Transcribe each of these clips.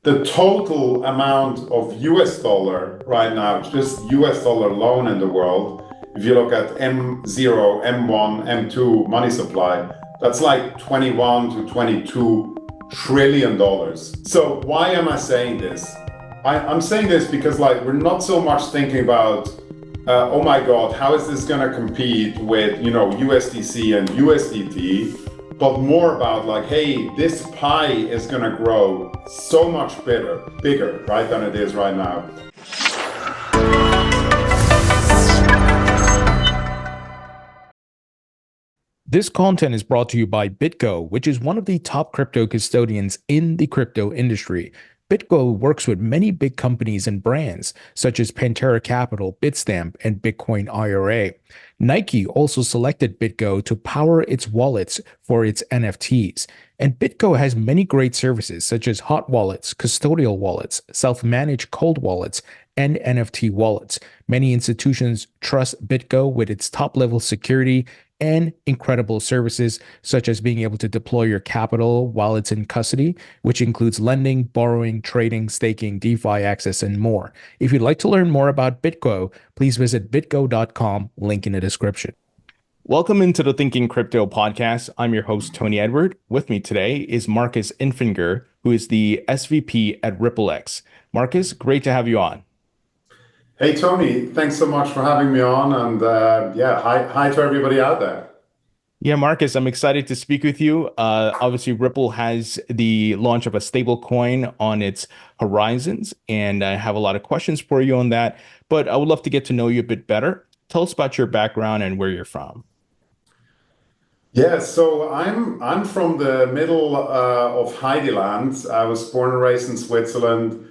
the total amount of US dollar right now, just US dollar alone in the world, if you look at M0, M1, M2 money supply, that's like 21 to 22 trillion dollars. So why am I saying this? I'm saying this because we're not so much thinking about, oh my God, how is this going to compete with, USDC and USDT? But more about hey, this pie is going to grow so much bigger, right, than it is right now. This content is brought to you by BitGo, which is one of the top crypto custodians in the crypto industry. BitGo works with many big companies and brands, such as Pantera Capital, Bitstamp, and Bitcoin IRA. Nike also selected BitGo to power its wallets for its NFTs. And BitGo has many great services, such as hot wallets, custodial wallets, self-managed cold wallets, and NFT wallets. Many institutions trust BitGo with its top-level security and incredible services, such as being able to deploy your capital while it's in custody, which includes lending, borrowing, trading, staking, DeFi access, and more. If you'd like to learn more about BitGo, please visit bitgo.com, link in the description. Welcome into the Thinking Crypto podcast. I'm your host, Tony Edward. With me today is Markus Infanger, who is the SVP at RippleX. Markus, great to have you on. Hey, Tony, thanks so much for having me on. And hi to everybody out there. Yeah, Markus, I'm excited to speak with you. Obviously, Ripple has the launch of a stablecoin on its horizons, and I have a lot of questions for you on that. But I would love to get to know you a bit better. Tell us about your background and where you're from. Yeah, so I'm from the middle of Heideland. I was born and raised in Switzerland.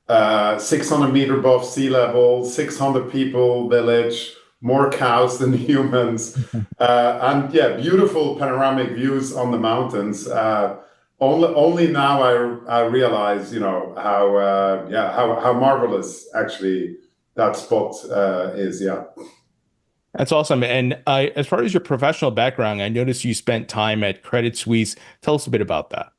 600 meter above sea level, 600 people village, more cows than humans, and beautiful panoramic views on the mountains. Only now I realize, how marvelous actually that spot is. Yeah. That's awesome. And as far as your professional background, I noticed you spent time at Credit Suisse. Tell us a bit about that.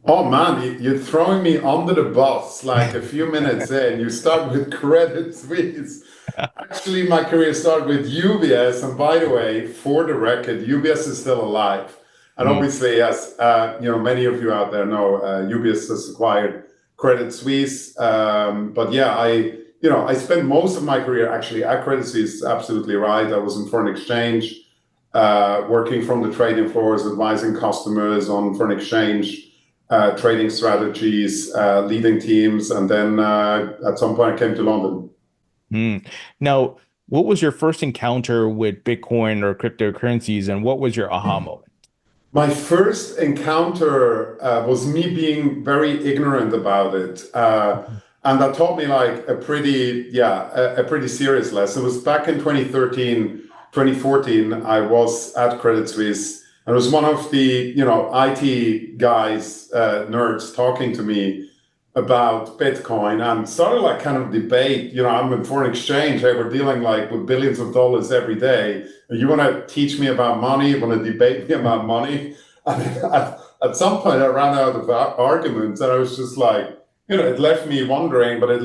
Oh man, you're throwing me under the bus like a few minutes in. You start with Credit Suisse. Actually, my career started with UBS. And by the way, for the record, UBS is still alive. And obviously, as many of you out there know, UBS has acquired Credit Suisse. I spent most of my career actually at Credit Suisse. Absolutely right. I was in foreign exchange, working from the trading floors, advising customers on foreign exchange. Trading strategies, leading teams, and then at some point I came to London. Now, what was your first encounter with Bitcoin or cryptocurrencies, and what was your aha moment? My first encounter was me being very ignorant about it, and that taught me a pretty serious lesson. It was back in 2014. I was at Credit Suisse. And it was one of the, IT guys, nerds talking to me about Bitcoin and started kind of debate. I'm in foreign exchange. Hey, we're dealing with billions of dollars every day. You want to teach me about money? You want to debate me about money? And at some point I ran out of arguments and I was just it left me wondering, but it,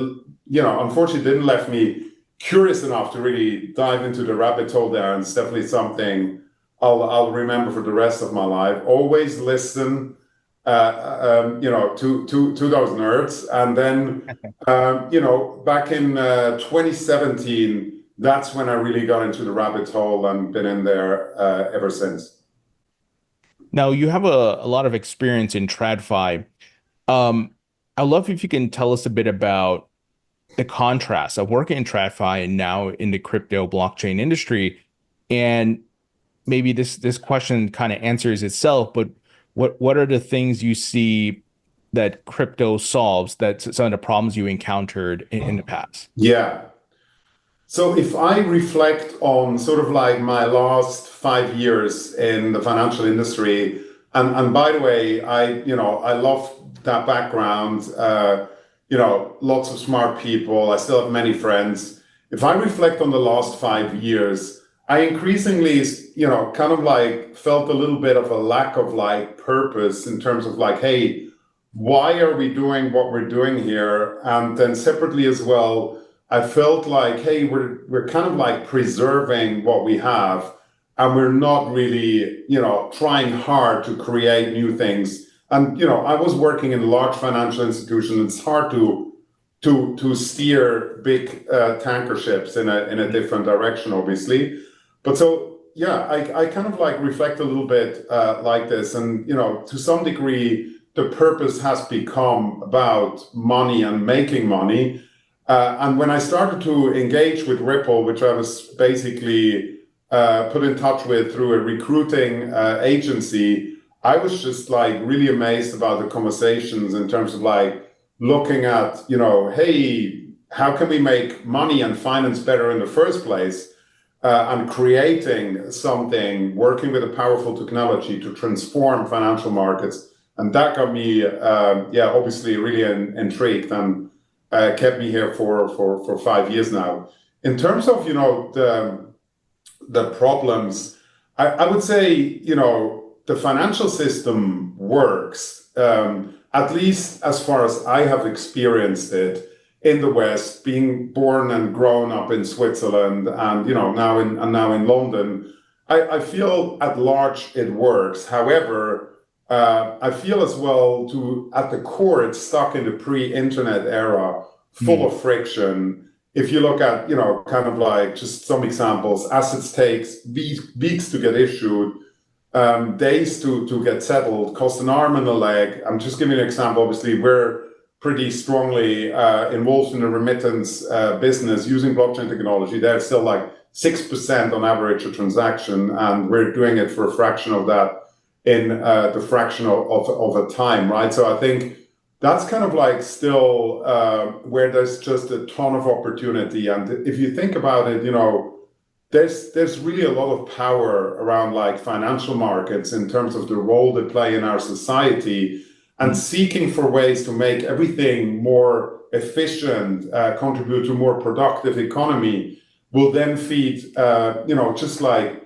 unfortunately didn't left me curious enough to really dive into the rabbit hole there. And it's definitely something I'll remember for the rest of my life. Always listen, to those nerds. And then, back in 2017, that's when I really got into the rabbit hole and been in there ever since. Now, you have a lot of experience in TradFi. I'd love if you can tell us a bit about the contrast of working in TradFi and now in the crypto blockchain industry. And maybe this question kind of answers itself, but what are the things you see that crypto solves, that some of the problems you encountered in the past? Yeah. So if I reflect on sort of my last 5 years in the financial industry, and by the way, I love that background, lots of smart people. I still have many friends. If I reflect on the last 5 years, I increasingly, kind of felt a little bit of a lack of purpose in terms of hey, why are we doing what we're doing here? And then separately as well, I felt like, hey, we're kind of like preserving what we have, and we're not really, trying hard to create new things. And I was working in a large financial institution. It's hard to steer big tanker ships in a different direction, obviously. But so yeah, I kind of like reflect a little bit like this, and to some degree, the purpose has become about money and making money. And when I started to engage with Ripple, which I was basically put in touch with through a recruiting agency, I was just like really amazed about the conversations in terms of like looking at, hey, how can we make money and finance better in the first place? And creating something, working with a powerful technology to transform financial markets. And that got me, obviously really intrigued, and kept me here for 5 years now. In terms of, the problems, I would say, the financial system works, at least as far as I have experienced it in the West, being born and grown up in Switzerland, and now in London. I feel at large it works. However, I feel as well at the core, it's stuck in the pre-internet era, full of friction. If you look at, kind of like just some examples, assets takes weeks to get issued, days to get settled, cost an arm and a leg. I'm just giving an example. Obviously, we're pretty strongly involved in the remittance business using blockchain technology. They're still like 6% on average a transaction, and we're doing it for a fraction of that in the fraction of a time, right? So I think that's kind of like still where there's just a ton of opportunity. And if you think about it, there's really a lot of power around like financial markets in terms of the role they play in our society, and seeking for ways to make everything more efficient, contribute to a more productive economy, will then feed, just like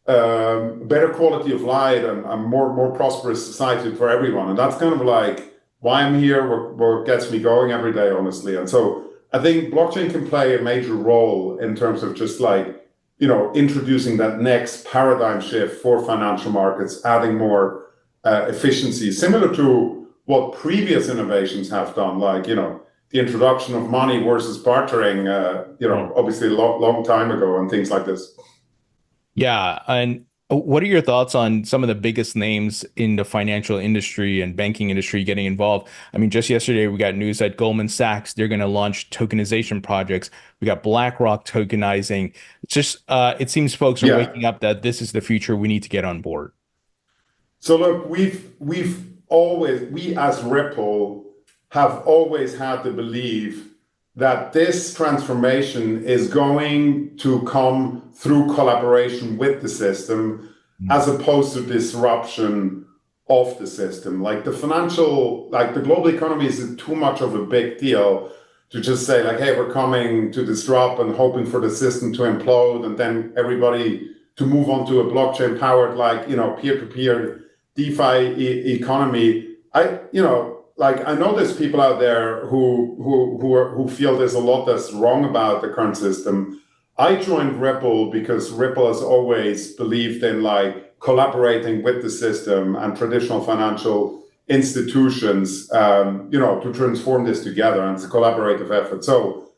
better quality of life and a more prosperous society for everyone. And that's kind of like why I'm here, what gets me going every day, honestly. And so I think blockchain can play a major role in terms of just like, introducing that next paradigm shift for financial markets, adding more efficiency, similar to what previous innovations have done, like, the introduction of money versus bartering, obviously a long time ago, and things like this. Yeah. And what are your thoughts on some of the biggest names in the financial industry and banking industry getting involved? I mean, just yesterday, we got news that Goldman Sachs, they're going to launch tokenization projects. We got BlackRock tokenizing. It's just, it seems folks are waking up that this is the future. We need to get on board. So look, we as Ripple have always had the belief that this transformation is going to come through collaboration with the system, as opposed to disruption of the system. Like the global economy is too much of a big deal to just say like, hey, we're coming to disrupt and hoping for the system to implode, and then everybody to move on to a blockchain powered, like, peer-to-peer DeFi economy. I know there's people out there who feel there's a lot that's wrong about the current system. I joined Ripple because Ripple has always believed in like collaborating with the system and traditional financial institutions, to transform this together, and it's a collaborative effort. So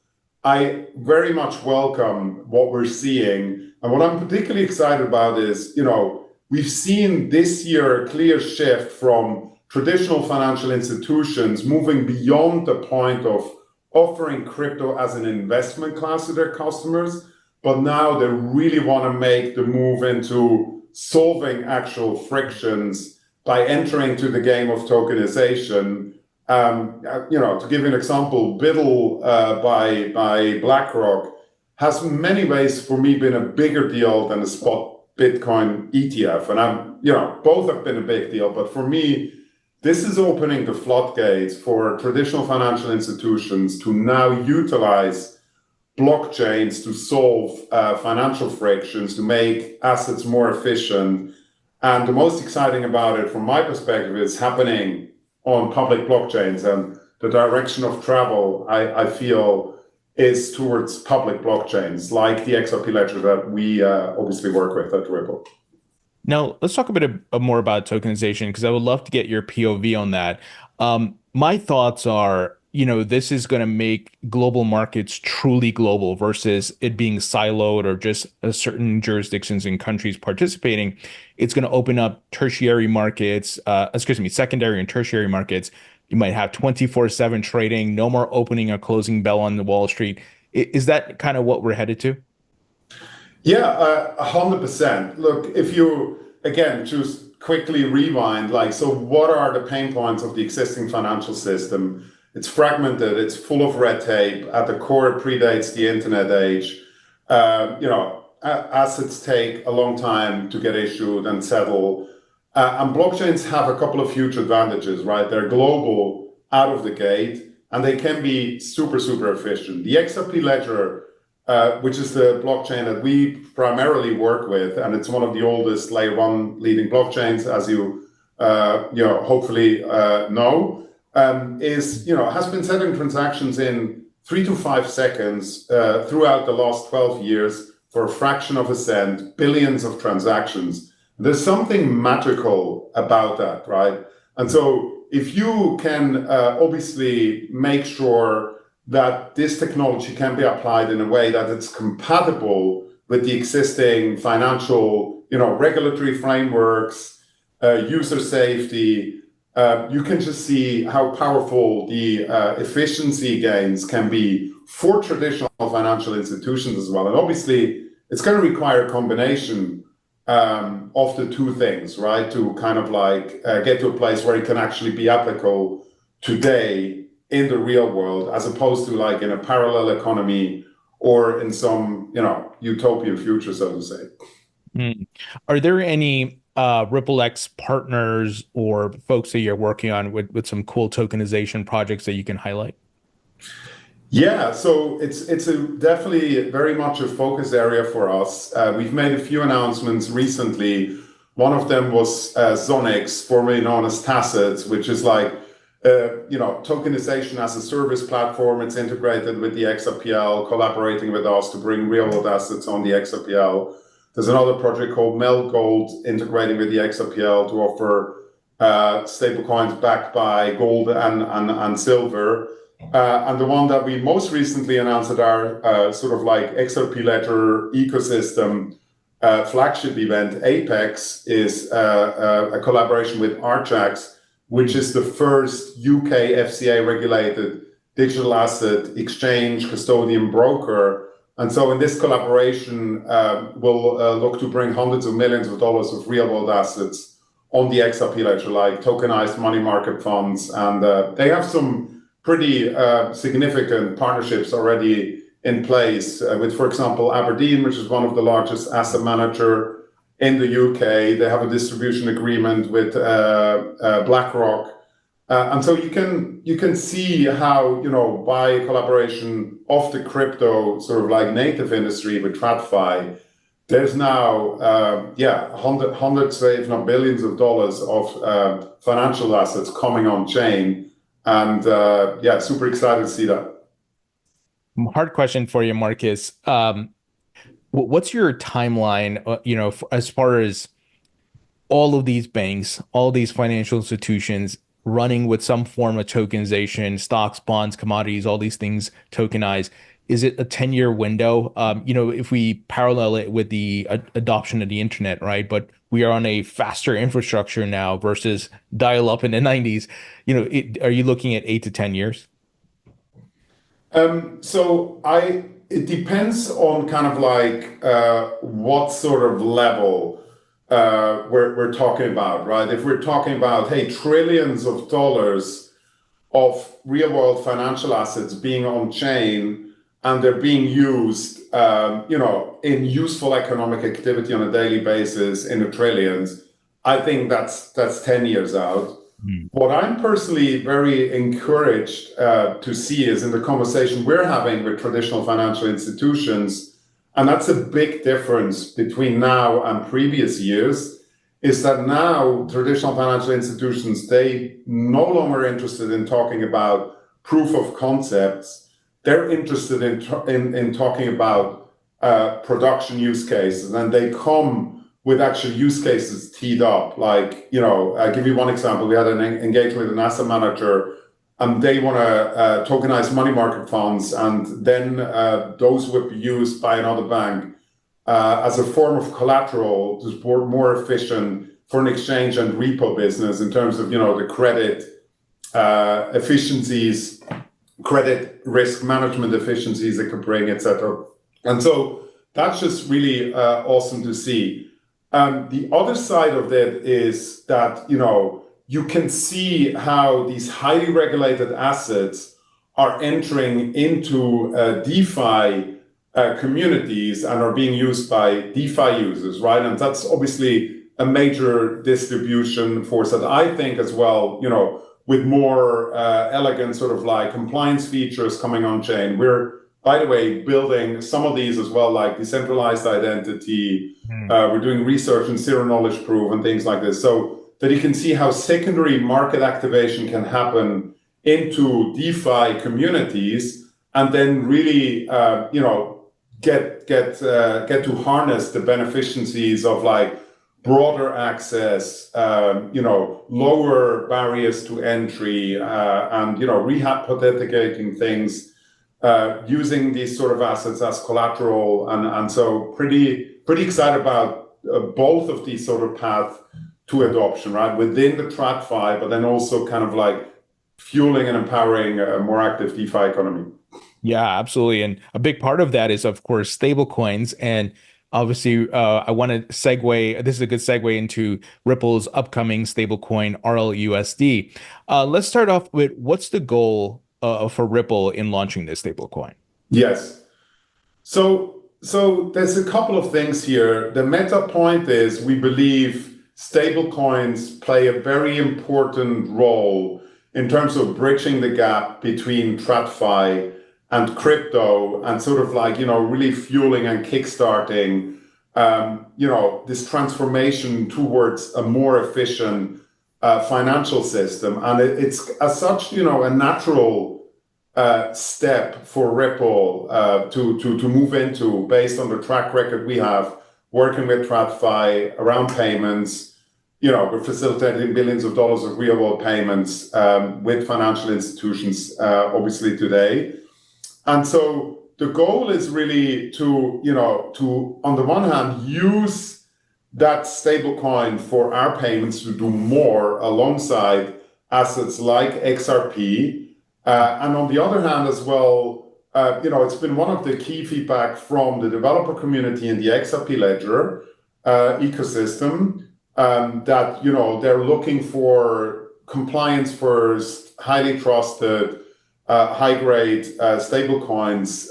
I very much welcome what we're seeing. And what I'm particularly excited about is, we've seen this year a clear shift from traditional financial institutions moving beyond the point of offering crypto as an investment class to their customers, but now they really want to make the move into solving actual frictions by entering to the game of tokenization. To give you an example, BUIDL by BlackRock has in many ways for me been a bigger deal than a spot Bitcoin ETF. And both have been a big deal, but for me, this is opening the floodgates for traditional financial institutions to now utilize blockchains to solve financial frictions, to make assets more efficient. And the most exciting about it, from my perspective, is happening on public blockchains, and the direction of travel, I feel, is towards public blockchains like the XRP Ledger that we obviously work with at Ripple. Now, let's talk a bit more about tokenization, because I would love to get your POV on that. My thoughts are, this is going to make global markets truly global versus it being siloed or just certain jurisdictions and countries participating. It's going to open up tertiary markets, secondary and tertiary markets. You might have 24/7 trading, no more opening or closing bell on the Wall Street. Is that kind of what we're headed to? Yeah, 100%. Look, if you, again, just quickly rewind, so what are the pain points of the existing financial system? It's fragmented, it's full of red tape. At the core, it predates the internet age. Assets take a long time to get issued and settle. And blockchains have a couple of huge advantages, right? They're global out of the gate, and they can be super, super efficient. The XRP Ledger, which is the blockchain that we primarily work with, and it's one of the oldest layer one leading blockchains, as you hopefully know, has been settling transactions in 3 to 5 seconds throughout the last 12 years for a fraction of a cent, billions of transactions. There's something magical about that, right? And so if you can obviously make sure that this technology can be applied in a way that it's compatible with the existing financial, regulatory frameworks, user safety, you can just see how powerful the efficiency gains can be for traditional financial institutions as well. And obviously, it's going to require a combination of the two things, right? To kind of get to a place where it can actually be applicable today in the real world, as opposed to in a parallel economy or in some, utopian future, so to say. Are there any RippleX partners or folks that you're working on with some cool tokenization projects that you can highlight? Yeah, so it's definitely very much a focus area for us. We've made a few announcements recently. One of them was Zonix, formerly known as Tassets, which is tokenization as a service platform. It's integrated with the XRPL, collaborating with us to bring real-world assets on the XRPL. There's another project called Mel Gold, integrating with the XRPL to offer stablecoins backed by gold and silver. And the one that we most recently announced at our XRP Ledger ecosystem flagship event, Apex, is a collaboration with Archax, which is the first UK FCA-regulated digital asset exchange custodian broker. And so in this collaboration, we'll look to bring hundreds of millions of dollars of real-world assets on the XRP Ledger, like tokenized money market funds. And they have some pretty significant partnerships already in place with, for example, Aberdeen, which is one of the largest asset manager in the UK. They have a distribution agreement with BlackRock. And so you can see how, by collaboration of the crypto native industry with TradFi, there's now, hundreds, if not billions of dollars of financial assets coming on chain. And super excited to see that. Hard question for you, Markus. What's your timeline, as far as all of these banks, all these financial institutions running with some form of tokenization, stocks, bonds, commodities, all these things tokenized? Is it a 10-year window? If we parallel it with the adoption of the internet, right? But we are on a faster infrastructure now versus dial-up in the 90s. Are you looking at 8 to 10 years? It depends on what sort of level we're talking about, right? If we're talking about, trillions of dollars of real-world financial assets being on chain, and they're being used, in useful economic activity on a daily basis in the trillions, I think that's 10 years out. What I'm personally very encouraged to see is in the conversation we're having with traditional financial institutions, and that's a big difference between now and previous years, is that now traditional financial institutions, they no longer interested in talking about proof of concepts. They're interested in talking about production use cases, and they come with actual use cases teed up. Like, I'll give you one example. We had an engagement with an asset manager, and they want to tokenize money market funds, and then those would be used by another bank as a form of collateral to support more efficient foreign exchange and repo business in terms of, the credit efficiencies, credit risk management efficiencies it could bring, etc. And so that's just really awesome to see. The other side of it is that, you can see how these highly regulated assets are entering into DeFi communities and are being used by DeFi users, right? And that's obviously a major distribution force that I think as well, with more elegant sort of like compliance features coming on chain. We're, by the way, building some of these as well, like decentralized identity. We're doing research in zero knowledge proof and things like this. So that you can see how secondary market activation can happen into DeFi communities, and then really, get to harness the beneficiencies of like broader access, lower barriers to entry, and rehypothecating things, using these sort of assets as collateral, and so pretty excited about both of these sort of paths to adoption, right, within the TradFi, but then also kind of like fueling and empowering a more active DeFi economy. Yeah, absolutely. And a big part of that is, of course, stablecoins. And obviously, I want to segue. This is a good segue into Ripple's upcoming stablecoin RLUSD. Let's start off with, what's the goal for Ripple in launching this stablecoin? Yes. So there's a couple of things here. The meta point is we believe stablecoins play a very important role in terms of bridging the gap between TradFi and crypto, and sort of like, really fueling and kickstarting, this transformation towards a more efficient financial system. And it's as such, a natural step for Ripple to move into, based on the track record we have working with TradFi around payments. We're facilitating billions of dollars of real world payments with financial institutions, obviously today. And so the goal is really to on the one hand, use that stablecoin for our payments to do more alongside assets like XRP. And on the other hand as well, it's been one of the key feedback from the developer community in the XRP Ledger ecosystem, that, they're looking for compliance first, highly trusted, high-grade stablecoins,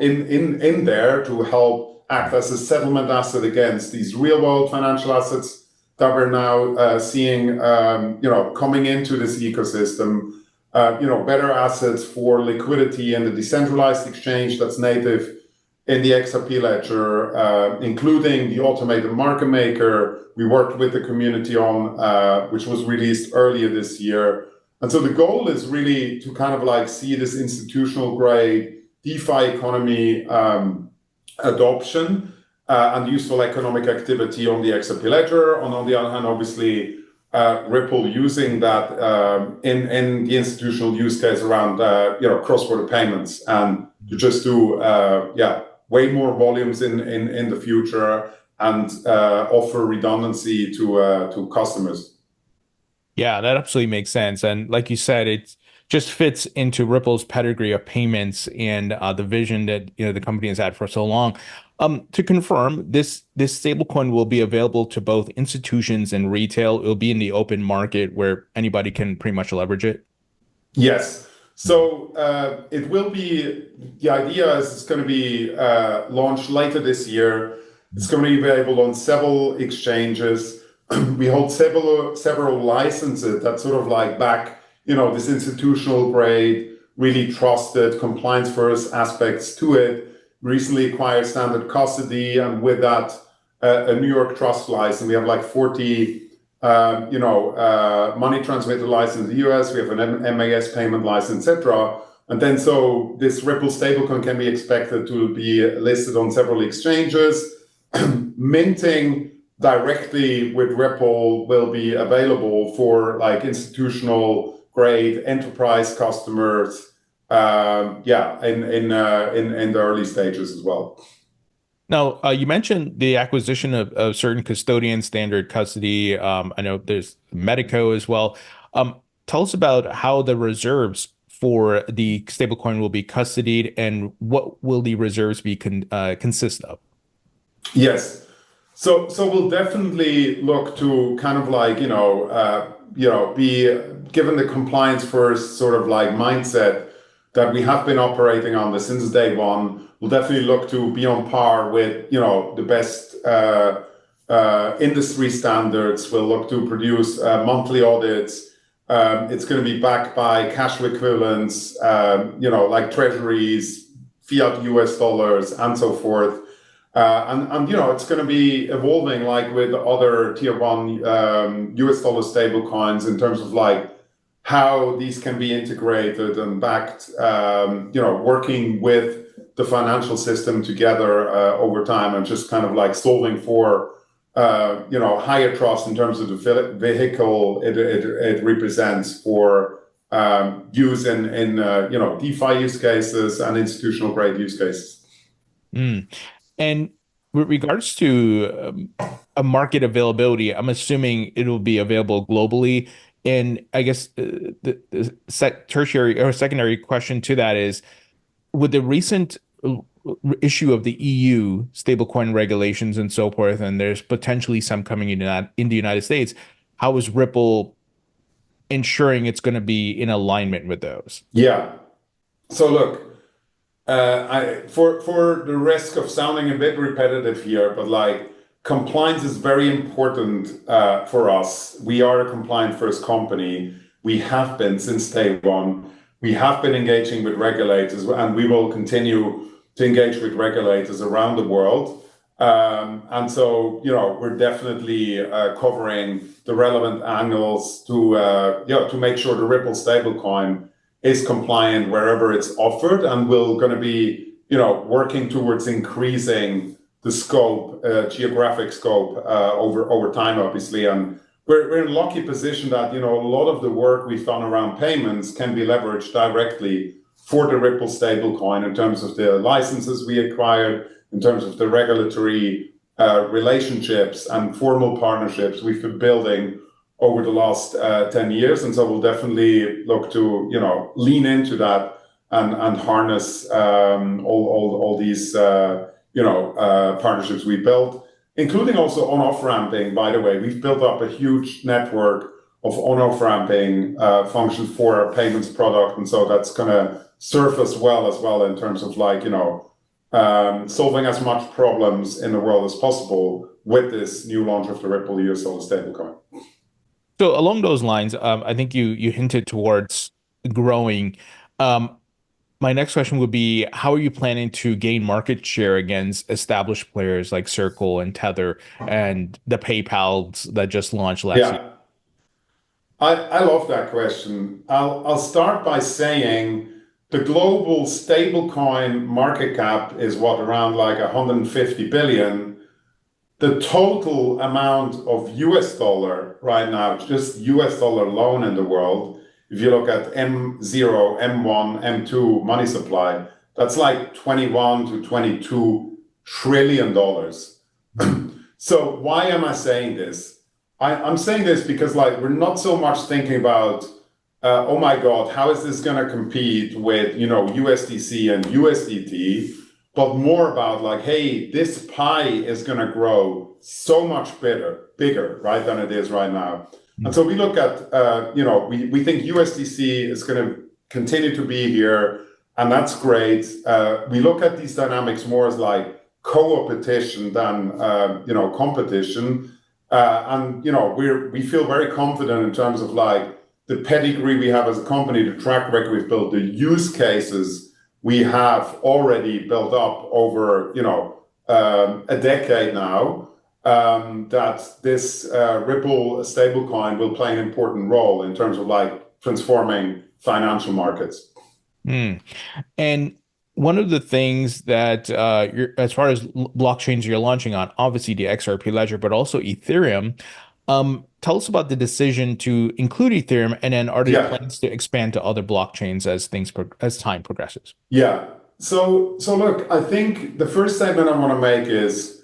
in there to help act as a settlement asset against these real-world financial assets that we're now seeing, coming into this ecosystem. Better assets for liquidity and the decentralized exchange that's native in the XRP Ledger, including the automated market maker we worked with the community on, which was released earlier this year. And so the goal is really to kind of like see this institutional grade DeFi economy adoption and useful economic activity on the XRP Ledger. And on the other hand, obviously, Ripple using that in the institutional use case around cross-border payments, and to just do way more volumes in the future, and offer redundancy to customers. Yeah, that absolutely makes sense. And like you said, it just fits into Ripple's pedigree of payments and the vision that the company has had for so long. To confirm, this stablecoin will be available to both institutions and retail. It will be in the open market where anybody can pretty much leverage it. Yes. So it will be, the idea is it's going to be launched later this year. It's going to be available on several exchanges. We hold several licenses that sort of like back, this institutional grade, really trusted, compliance first aspects to it. Recently acquired standard custody, and with that, a New York trust license. We have like 40, money transmitter license in the US. We have an MAS payment license, etc. And then so this Ripple stablecoin can be expected to be listed on several exchanges. Minting directly with Ripple will be available for like institutional grade enterprise customers. In the early stages as well. Now, you mentioned the acquisition of certain custodian standard custody. I know there's Medico as well. Tell us about how the reserves for the stablecoin will be custodied, and what will the reserves be consist of? Yes. So we'll definitely look to kind of like, be given the compliance first sort of like mindset that we have been operating on this since day one. We'll definitely look to be on par with, the best industry standards. We'll look to produce monthly audits. It's going to be backed by cash equivalents, like treasuries, fiat US dollars, and so forth. It's going to be evolving like with other tier one US dollar stable coins in terms of like how these can be integrated and backed, working with the financial system together over time, and just kind of like solving for, higher trust in terms of the vehicle it represents for use in DeFi use cases and institutional grade use cases. And with regards to a market availability, I'm assuming it will be available globally. And I guess the tertiary or secondary question to that is, with the recent issue of the EU stablecoin regulations and so forth, and there's potentially some coming in the United States, how is Ripple ensuring it's going to be in alignment with those? Yeah. So look, for the risk of sounding a bit repetitive here, but like compliance is very important for us. We are a compliant first company. We have been since day one. We have been engaging with regulators, and we will continue to engage with regulators around the world. And so, we're definitely covering the relevant angles to make sure the Ripple stablecoin is compliant wherever it's offered, and we're going to be, working towards increasing the scope, geographic scope over time, obviously. And we're in a lucky position that, a lot of the work we've done around payments can be leveraged directly for the Ripple stablecoin in terms of the licenses we acquired, in terms of the regulatory relationships and formal partnerships we've been building over the last 10 years. And so we'll definitely look to, lean into that and harness all these, partnerships we built, including also on-off ramping. By the way, we've built up a huge network of on-off ramping functions for our payments product. And so that's going to serve us well in terms of like, solving as much problems in the world as possible with this new launch of the Ripple US dollar stablecoin. So along those lines, I think you hinted towards growing. My next question would be, how are you planning to gain market share against established players like Circle and Tether and the PayPals that just launched last year? I love that question. I'll start by saying the global stablecoin market cap is around like 150 billion. The total amount of US dollar right now, just US dollar alone in the world, if you look at M0, M1, M2 money supply, that's like 21 to 22 trillion dollars. So why am I saying this? I'm saying this because like we're not so much thinking about, oh my God, how is this going to compete with, USDC and USDT, but more about like, hey, this pie is going to grow so much bigger, right, than it is right now. And so we look at, we think USDC is going to continue to be here, and that's great. We look at these dynamics more as like co-opetition than, competition. We feel very confident in terms of like the pedigree we have as a company, the track record we've built, the use cases we have already built up over, a decade now. that this Ripple stablecoin will play an important role in terms of like transforming financial markets. And one of the things that as far as blockchains you're launching on, obviously the XRP Ledger, but also Ethereum. Tell us about the decision to include Ethereum, and then are there plans to expand to other blockchains as time progresses? Yeah. So look, I think the first statement I want to make is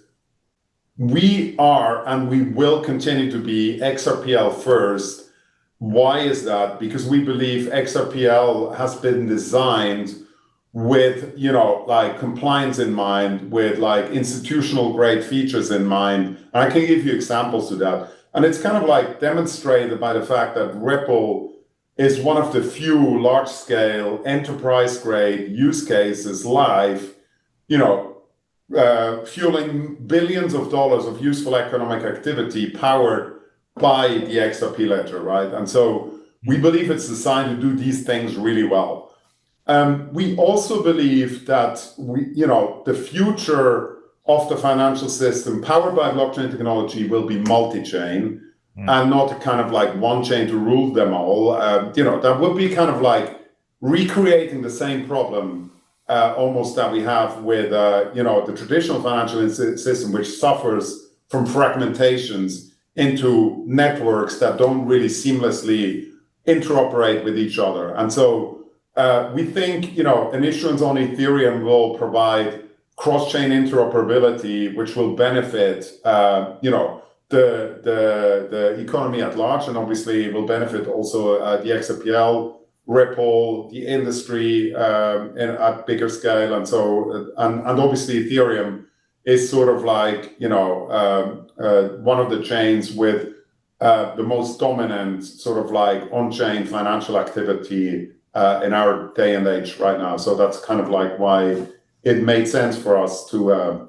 we are and we will continue to be XRPL first. Why is that? Because we believe XRPL has been designed with, you know, like compliance in mind, with like institutional grade features in mind. And I can give you examples to that. And it's kind of like demonstrated by the fact that Ripple is one of the few large scale enterprise grade use cases live, you know, fueling billions of dollars of useful economic activity powered by the XRP ledger, right? And so we believe it's designed to do these things really well. We also believe that the future of the financial system powered by blockchain technology will be multi-chain and not kind of like one chain to rule them all. That would be kind of like recreating the same problem almost that we have with the traditional financial system, which suffers from fragmentations into networks that don't really seamlessly interoperate with each other. And so we think, an issuance on Ethereum will provide cross-chain interoperability, which will benefit, the economy at large, and obviously will benefit also the XRPL, Ripple, the industry at bigger scale. And so, and obviously Ethereum is sort of like, one of the chains with the most dominant sort of like on-chain financial activity in our day and age right now. So that's kind of like why it made sense for us to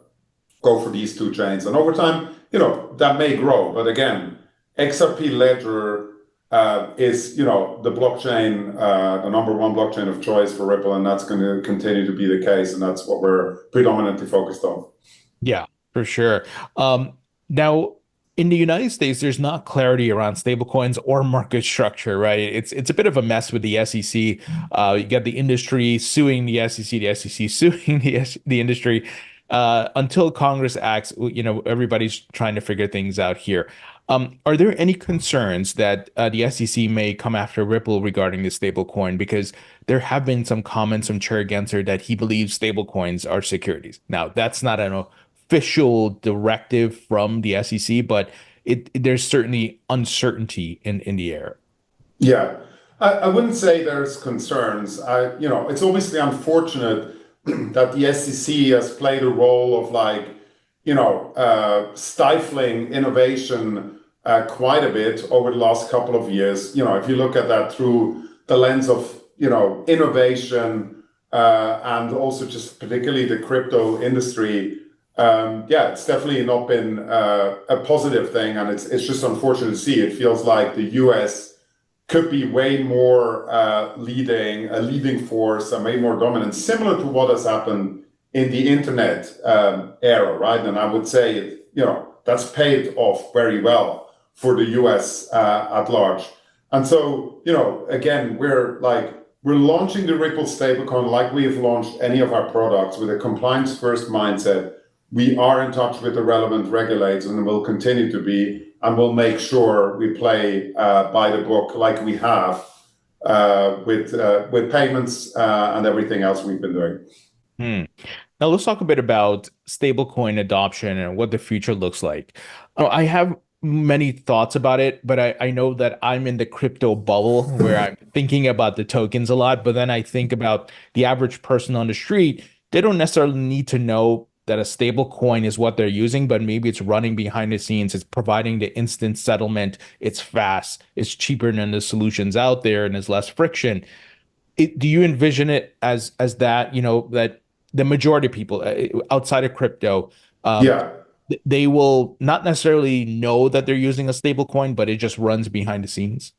go for these two chains. And over time, that may grow. But again, XRP Ledger is, the blockchain, the number one blockchain of choice for Ripple, and that's going to continue to be the case. And that's what we're predominantly focused on. Yeah, for sure. Now, in the United States, there's not clarity around stablecoins or market structure, right? It's a bit of a mess with the SEC. You get the industry suing the SEC suing the industry until Congress acts. Everybody's trying to figure things out here. Are there any concerns that the SEC may come after Ripple regarding the stablecoin? Because there have been some comments from Chair Gensler that he believes stablecoins are securities. Now, that's not an official directive from the SEC, but there's certainly uncertainty in the air. Yeah, I wouldn't say there's concerns. It's obviously unfortunate that the SEC has played a role of stifling innovation quite a bit over the last couple of years. If you look at that through the lens of, innovation and also just particularly the crypto industry, it's definitely not been a positive thing, and it's just unfortunate to see. It feels like the US could be way more a leading force, and way more dominant, similar to what has happened in the internet era, right? And I would say, that's paid off very well for the US at large. And so, again, we're launching the Ripple stablecoin like we have launched any of our products, with a compliance first mindset. We are in touch with the relevant regulators, and will continue to be, and we'll make sure we play by the book like we have with payments and everything else we've been doing. Now let's talk a bit about stablecoin adoption and what the future looks like. I have many thoughts about it, but I know that I'm in the crypto bubble where I'm thinking about the tokens a lot, but then I think about the average person on the street. They don't necessarily need to know that a stable coin is what they're using, but maybe it's running behind the scenes. It's providing the instant settlement. It's fast. It's cheaper than the solutions out there, and there's less friction. Do you envision it as that, that the majority of people outside of crypto, they will not necessarily know that they're using a stable coin, but it just runs behind the scenes?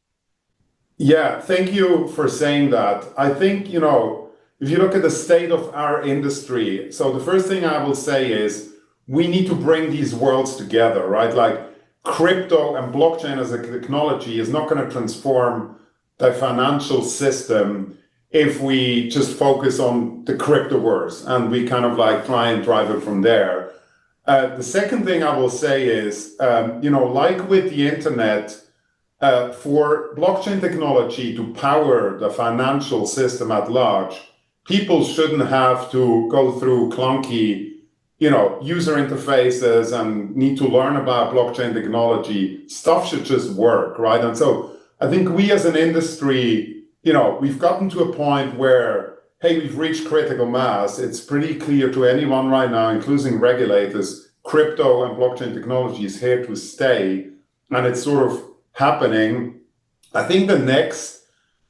Yeah, thank you for saying that. I think, if you look at the state of our industry, so the first thing I will say is we need to bring these worlds together, right? Like crypto and blockchain as a technology is not going to transform the financial system if we just focus on the cryptoverse and we kind of like try and drive it from there. The second thing I will say is, like with the internet, for blockchain technology to power the financial system at large, people shouldn't have to go through clunky, user interfaces and need to learn about blockchain technology. Stuff should just work, right? And so I think we as an industry, we've gotten to a point where, hey, we've reached critical mass. It's pretty clear to anyone right now, including regulators, crypto and blockchain technology is here to stay, and it's sort of happening. I think the next,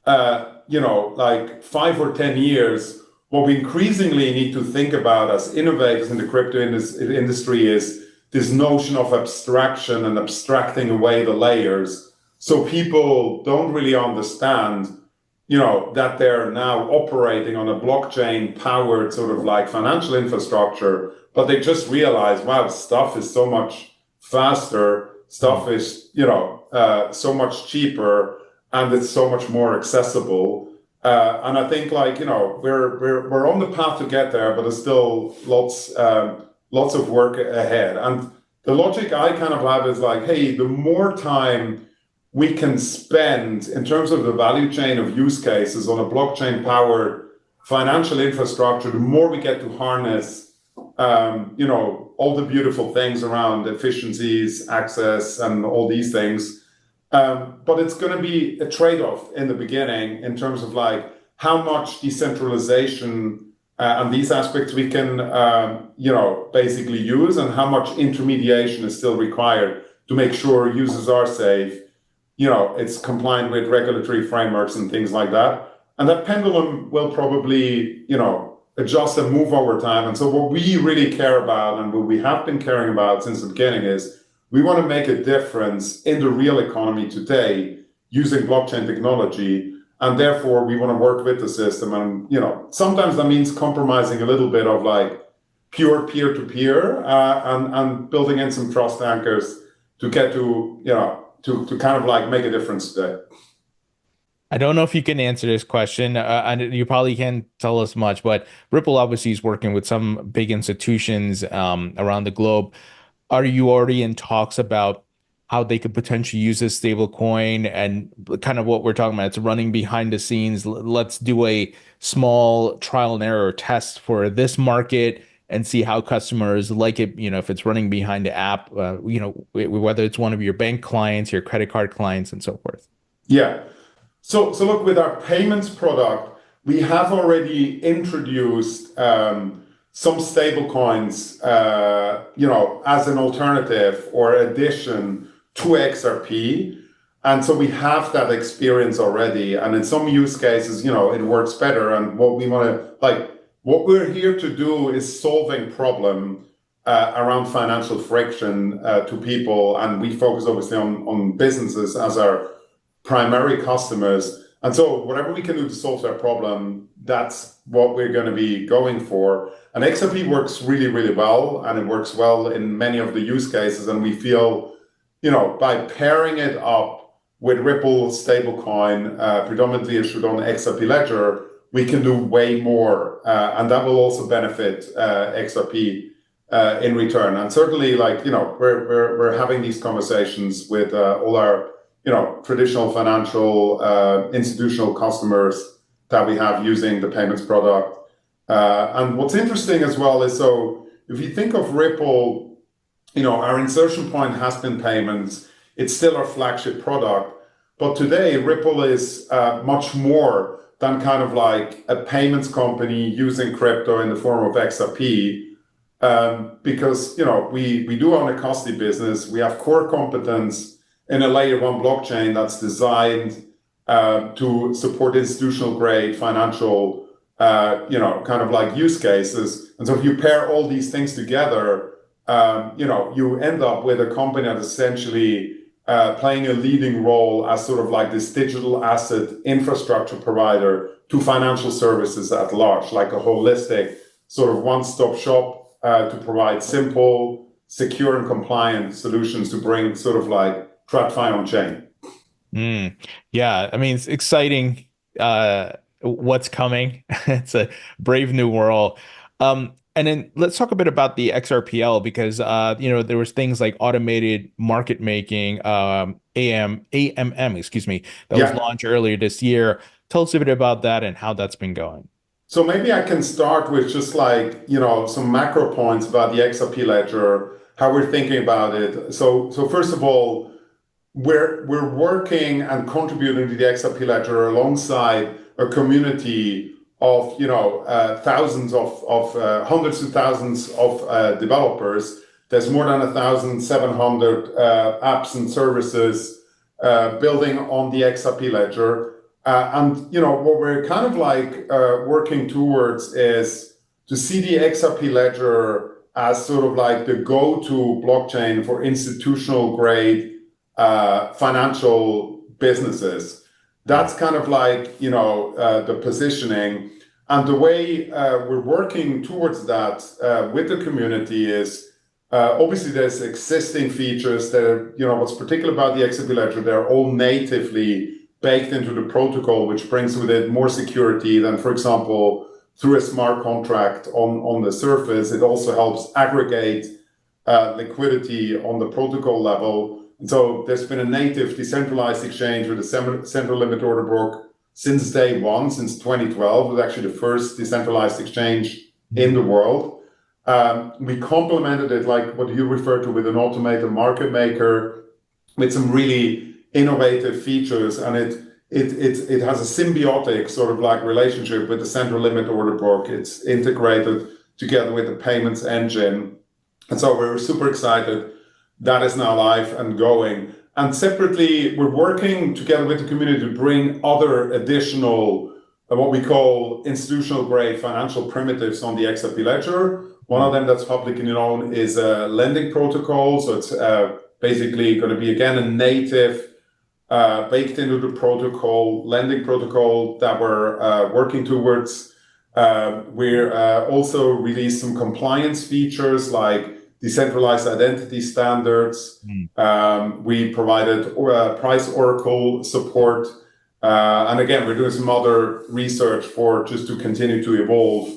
like 5 or 10 years, what we increasingly need to think about as innovators in the crypto industry is this notion of abstraction and abstracting away the layers, so people don't really understand, that they're now operating on a blockchain-powered sort of like financial infrastructure, but they just realize, wow, stuff is so much faster, stuff is, so much cheaper, and it's so much more accessible. And I think we're on the path to get there, but there's still lots of work ahead. And the logic I kind of have is like, hey, the more time we can spend in terms of the value chain of use cases on a blockchain-powered financial infrastructure, the more we get to harness, all the beautiful things around efficiencies, access, and all these things. But it's going to be a trade-off in the beginning in terms of like how much decentralization and these aspects we can, basically use, and how much intermediation is still required to make sure users are safe. It's compliant with regulatory frameworks and things like that. And that pendulum will probably, adjust and move over time. And so what we really care about and what we have been caring about since the beginning is we want to make a difference in the real economy today using blockchain technology. And therefore, we want to work with the system. And, sometimes that means compromising a little bit of like pure peer-to-peer and building in some trust anchors to get to, to kind of like make a difference today. I don't know if you can answer this question, and you probably can't tell us much, but Ripple obviously is working with some big institutions around the globe. Are you already in talks about how they could potentially use this stablecoin and kind of what we're talking about? It's running behind the scenes. Let's do a small trial and error test for this market and see how customers like it. If it's running behind the app, whether it's one of your bank clients, your credit card clients, and so forth. Yeah. So look, with our payments product, we have already introduced some stablecoins, as an alternative or addition to XRP. And so we have that experience already. And in some use cases, it works better. And what we're here to do is solving problem around financial friction to people. And we focus obviously on businesses as our primary customers. And so whatever we can do to solve that problem, that's what we're going to be going for. And XRP works really, really well, and it works well in many of the use cases. And we feel, by pairing it up with Ripple stablecoin, predominantly issued on XRP Ledger, we can do way more. And that will also benefit XRP in return. And certainly, we're having these conversations with all our traditional financial institutional customers that we have using the payments product. And what's interesting as well is, so if you think of Ripple, our insertion point has been payments. It's still our flagship product. But today, Ripple is much more than kind of like a payments company using crypto in the form of XRP. Because, we do own a custody business. We have core competence in a layer 1 blockchain that's designed to support institutional grade financial, kind of like use cases. And so if you pair all these things together, you end up with a company that's essentially playing a leading role as sort of like this digital asset infrastructure provider to financial services at large, like a holistic sort of one-stop shop to provide simple, secure, and compliant solutions to bring sort of like TradFi on chain. Yeah, I mean, it's exciting what's coming. It's a brave new world. And then let's talk a bit about the XRPL because there was things like automated market making, AMM, excuse me, that was launched earlier this year. Tell us a bit about that and how that's been going. So maybe I can start with just like, some macro points about the XRP ledger, how we're thinking about it. So first of all, we're working and contributing to the XRP ledger alongside a community of thousands of hundreds of thousands of developers. There's more than 1,700 apps and services building on the XRP ledger. And what we're kind of like working towards is to see the XRP ledger as sort of like the go-to blockchain for institutional grade financial businesses. That's kind of like the positioning, and the way we're working towards that with the community is obviously there's existing features that are, what's particular about the XRP ledger, they're all natively baked into the protocol, which brings with it more security than, for example, through a smart contract on the surface. It also helps aggregate liquidity on the protocol level. And so there's been a native decentralized exchange with a central limit order book since day one, since 2012. It was actually the first decentralized exchange in the world. We complemented it, like what you referred to, with an automated market maker with some really innovative features, and it has a symbiotic sort of like relationship with the central limit order book. It's integrated together with the payments engine. And so we're super excited that is now live and going. And separately, we're working together with the community to bring other additional, what we call institutional grade financial primitives on the XRP ledger. One of them that's publicly known is a lending protocol. So it's basically going to be, again, a native baked into the protocol, lending protocol that we're working towards. We're also released some compliance features like decentralized identity standards. We provided price oracle support. And again, we're doing some other research just to continue to evolve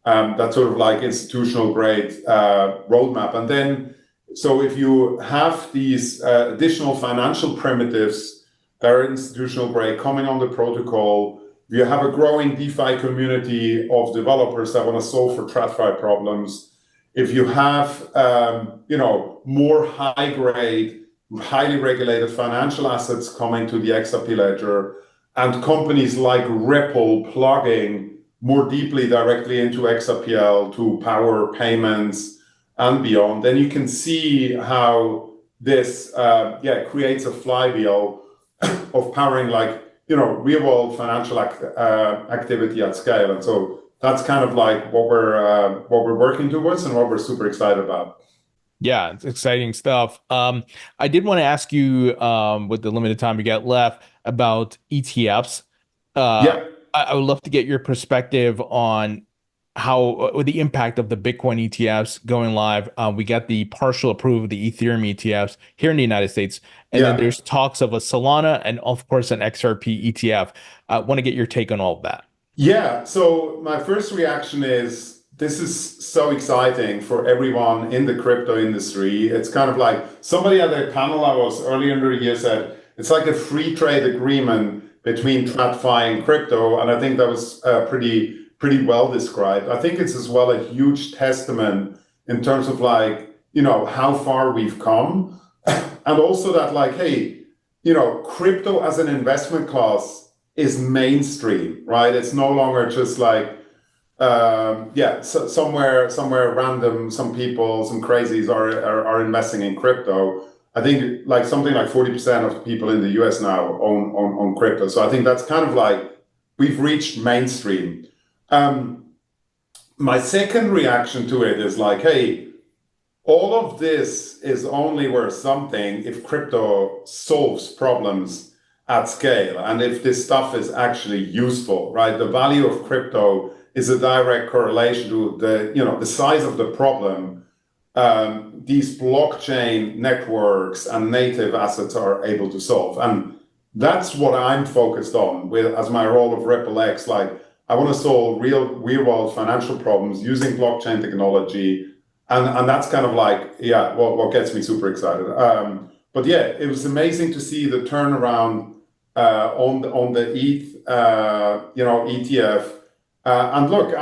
that sort of like institutional grade roadmap. And then, so if you have these additional financial primitives that are institutional grade coming on the protocol, you have a growing DeFi community of developers that want to solve for TradFi problems. If you have, more high grade, highly regulated financial assets coming to the XRP ledger, and companies like Ripple plugging more deeply directly into XRPL to power payments and beyond, then you can see how this creates a flywheel of powering like real world financial activity at scale. And so that's kind of like what we're working towards and what we're super excited about. Yeah, it's exciting stuff. I did want to ask you, with the limited time we got left, about ETFs. I would love to get your perspective on how the impact of the Bitcoin ETFs going live. We got the partial approval of the Ethereum ETFs here in the United States. And then there's talks of a Solana and, of course, an XRP ETF. I want to get your take on all of that. Yeah. So my first reaction is this is so exciting for everyone in the crypto industry. It's kind of like somebody at a panel I was earlier in the year said, it's like a free trade agreement between TradFi and crypto. And I think that was pretty well described. I think it's as well a huge testament in terms of like, how far we've come. And also that like, hey, crypto as an investment class is mainstream, right? It's no longer just like, somewhere random, some people, some crazies are investing in crypto. I think like something like 40% of people in the US now own crypto. So I think that's kind of like, we've reached mainstream. My second reaction to it is like, hey, all of this is only worth something if crypto solves problems at scale, and if this stuff is actually useful, right? The value of crypto is a direct correlation to the size of the problem these blockchain networks and native assets are able to solve. And that's what I'm focused on with as my role of RippleX. Like, I want to solve real world financial problems using blockchain technology. And that's kind of like, yeah, what gets me super excited. But yeah, it was amazing to see the turnaround on the ETH, ETF. And look,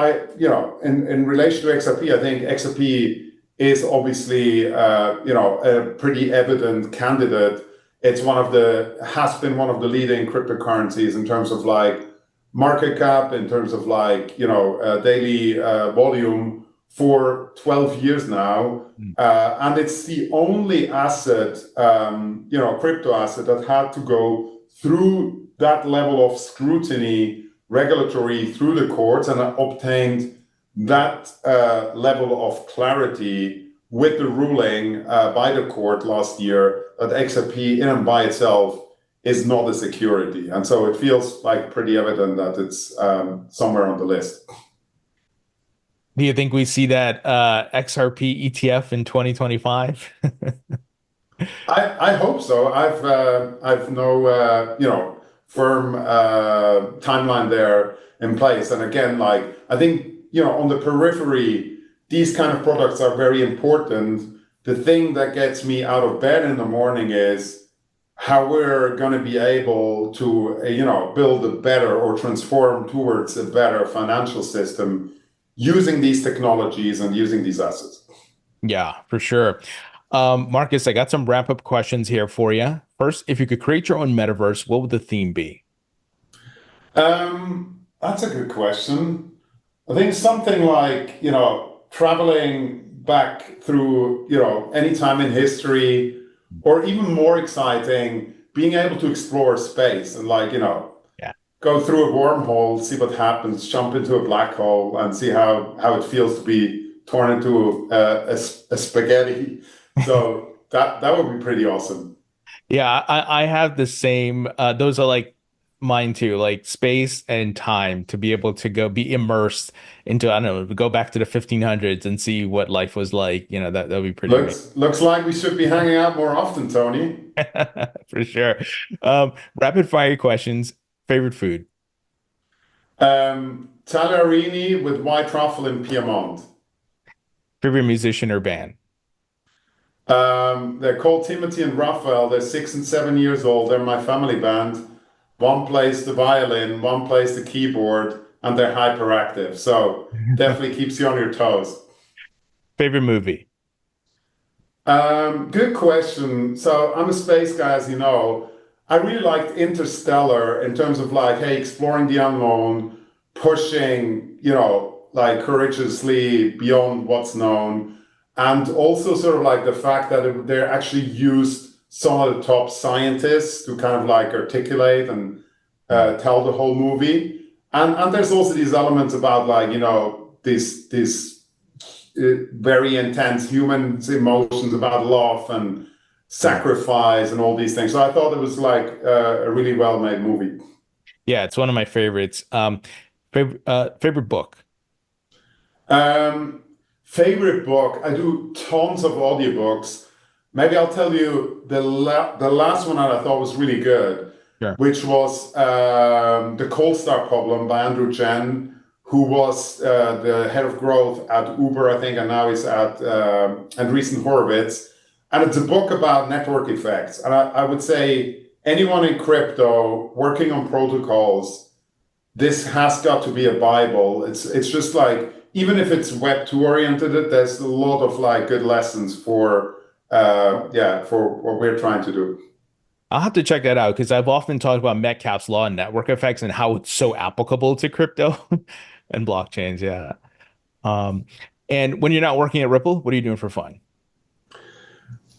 in relation to XRP, I think XRP is obviously, a pretty evident candidate. It's has been one of the leading cryptocurrencies in terms of like market cap, in terms of like, daily volume for 12 years now. And it's the only asset, crypto asset that had to go through that level of scrutiny, regulatory, through the courts, and obtained that level of clarity with the ruling by the court last year that XRP in and by itself is not a security. And so it feels like pretty evident that it's somewhere on the list. Do you think we see that XRP ETF in 2025? I hope so. I've no firm timeline there in place. And again, like I think on the periphery, these kind of products are very important. The thing that gets me out of bed in the morning is how we're going to be able to, build a better or transform towards a better financial system using these technologies and using these assets. Yeah, for sure. Markus, I got some wrap-up questions here for you. First, if you could create your own metaverse, what would the theme be? That's a good question. I think something like, traveling back through, any time in history, or even more exciting, being able to explore space and like, go through a wormhole, see what happens, jump into a black hole and see how it feels to be torn into a spaghetti. So that would be pretty awesome. Yeah, I have the same. Those are like mine too, like space and time to be able to be immersed into, I don't know, go back to the 1500s and see what life was like. That'd be pretty amazing. Looks like we should be hanging out more often, Tony. For sure. Rapid fire questions. Favorite food? Tagliarini with white truffle in Piedmont. Favorite musician or band? They're called Timothy and Raphael. They're 6 and 7 years old. They're my family band. One plays the violin, one plays the keyboard, and they're hyperactive. So definitely keeps you on your toes. Favorite movie? Good question. So I'm a space guy, as you know. I really liked Interstellar in terms of like, hey, exploring the unknown, pushing, like courageously beyond what's known. And also sort of like the fact that they're actually used some of the top scientists to kind of like articulate and tell the whole movie. And there's also these elements about like, this very intense human emotions about love and sacrifice and all these things. So I thought it was like a really well-made movie. Yeah, it's one of my favorites. Favorite book? Favorite book, I do tons of audiobooks. Maybe I'll tell you the last one that I thought was really good, Sure. which was The Cold Start Problem by Andrew Chen, who was the head of growth at Uber, I think, and now he's at Andreessen Horowitz. And it's a book about network effects. And I would say anyone in crypto working on protocols, this has got to be a Bible. It's just like, even if it's Web 2 oriented, there's a lot of like good lessons for what we're trying to do. I'll have to check that out because I've often talked about Metcalfe's law and network effects and how it's so applicable to crypto and blockchains. Yeah. And when you're not working at Ripple, what are you doing for fun?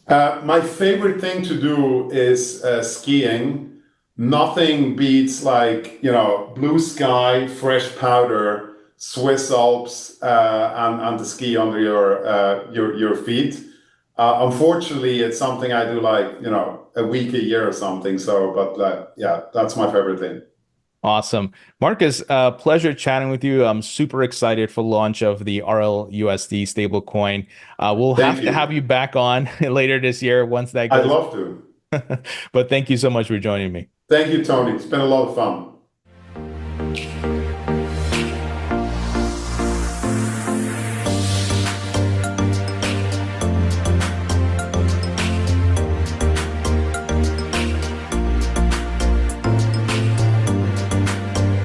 My favorite thing to do is skiing. Nothing beats like, blue sky, fresh powder, Swiss Alps, and the ski under your feet. Unfortunately, it's something I do like, a week a year or something. So, but yeah, that's my favorite thing. Awesome. Markus, pleasure chatting with you. I'm super excited for launch of the RLUSD stablecoin. We'll have to have you back on later this year once that goes. I'd love to. But thank you so much for joining me. Thank you, Tony. It's been a lot of fun.